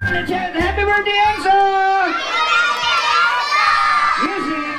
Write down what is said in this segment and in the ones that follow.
Happy birthday, Enzo! Music!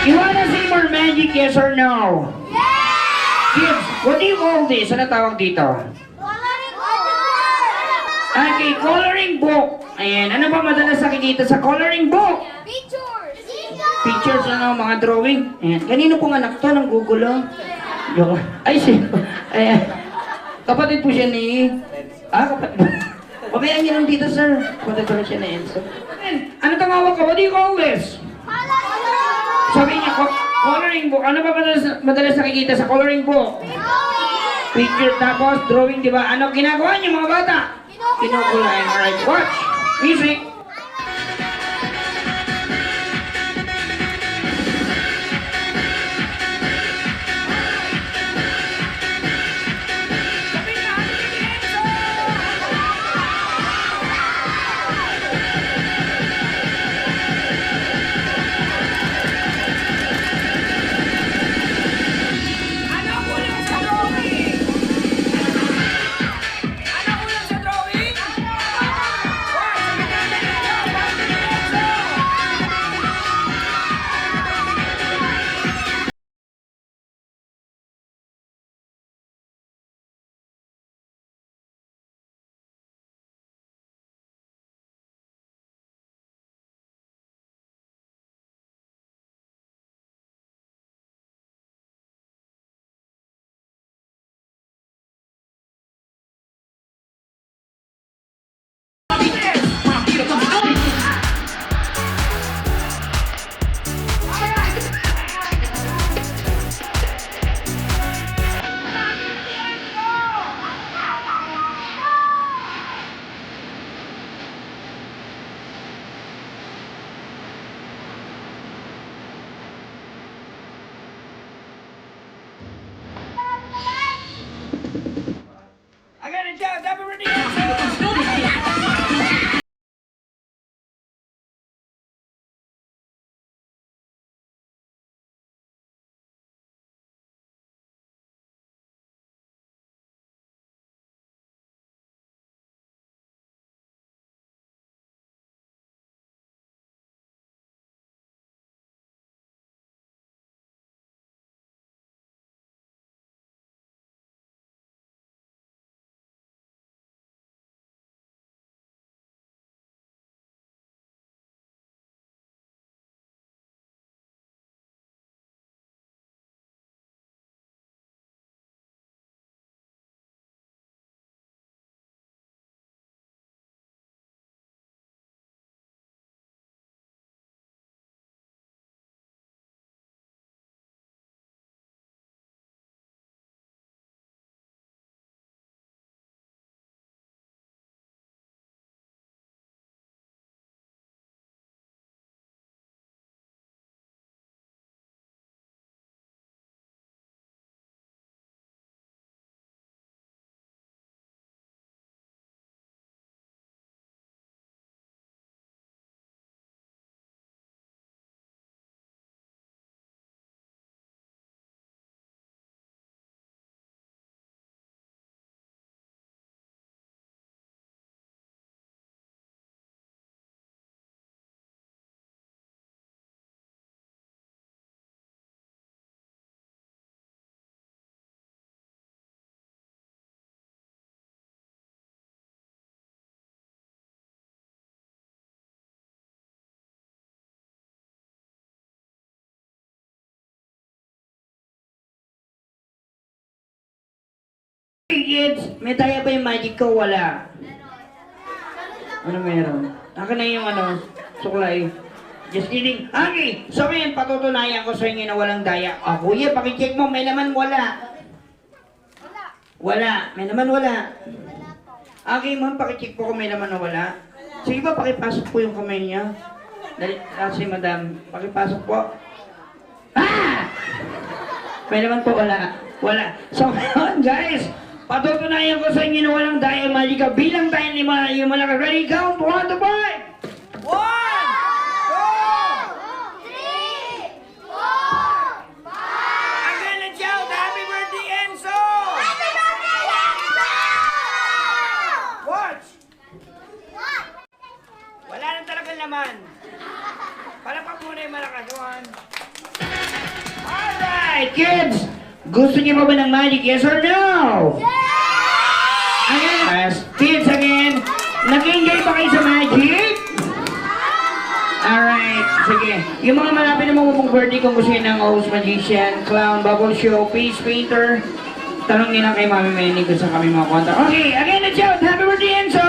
You wanna see more magic, yes or no? Yeah! Kids, what do you call this? Ano tawag dito? Okay, coloring book. Ayan, ano ba madalas nakikita sa coloring book? Pictures! Pictures, ano, mga drawing. Ayan, kanino pong anak to ng Google, oh? Joke. Ay, ayan. Kapatid po siya ni... kapatid. Pabayaan niyo lang dito, sir. Kapatid po siya ni Enzo. Ano tawag ka? What do you call this? Sabi niya, coloring book. Ano ba madalas nakikita sa coloring book? Picture tapos drawing, di ba? Ano ginagawa niyo mga bata? Kinukulayan. Alright, watch. Music. Hey kids, may daya ba yung magic ko? Wala. Ano meron? Akin na yung suklay. Just kidding. Okay, so ngayon patutunayan ko sa inyo na walang daya. Ah, kuya, pakicheck mo, may laman wala. Wala. May laman wala. Okay, ma'am, pakicheck po kung may laman na wala. Sige ba, pakipasok po yung kamay niya. Dali, si madam, pakipasok po. Ah! May laman po, wala. Wala. So, guys, patutunayan ko sa inyo na walang daya magic. Bilang tayo ni yung malaki. Ready, count, 1 to 5! 1! 2, 3, 4, 5! Wala nang talagang laman. Palakpak muna yung malakas. 1. Alright, kids! Gusto niyo ba ng magic? Yes or no? Yes! Ayan. Kids, again. Nag-enjoy ba kayo sa magic? Alright, sige. Yung mga malapit na mga birthday kung gusto nyo ng host, magician, clown, bubble show, face painter, tanong nyo lang kay Mami Manny kung saan kami mga kontak. Okay, again, let's shout. Happy birthday, Enzo!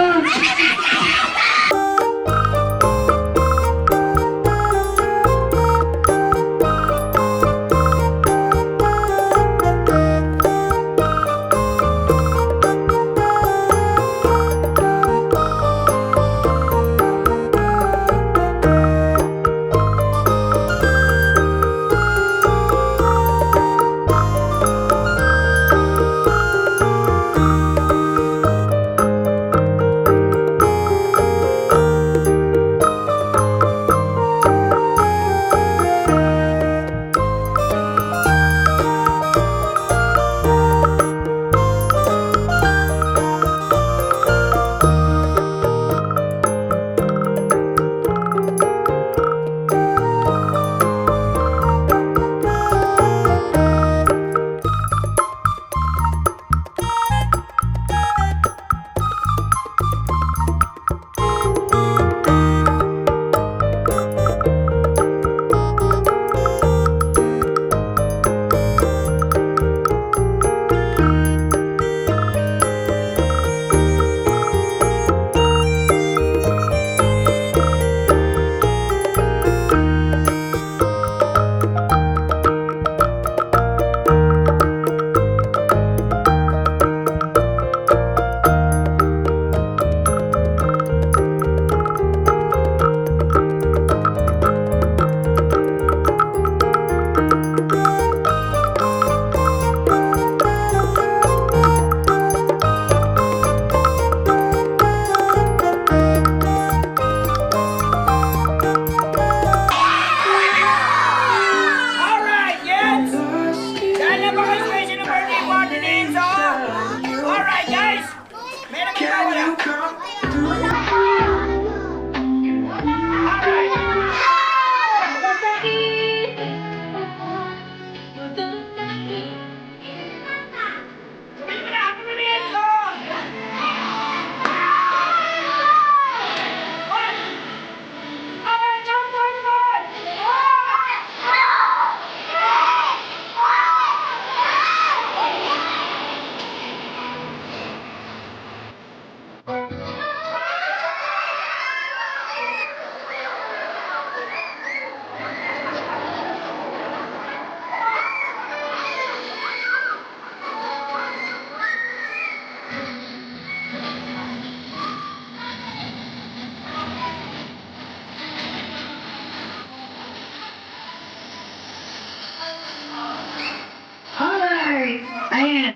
Ayan.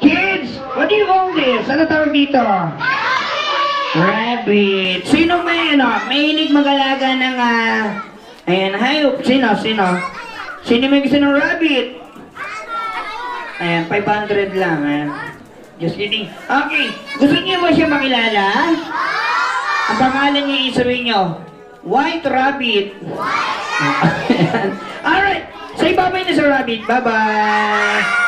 Kids, what do you call this? Ano tawag dito? Rabbit. Sino may mahilig mag-alaga ng ayan, hayop. Sino? Sino may gusto ng rabbit? Ayan, 500 lang. Ayan. Just kidding. Okay, gusto niyo ba siya makilala? Ang pangalan niya isabihin niyo, White Rabbit. Alright, say bye-bye na sa rabbit. Bye-bye.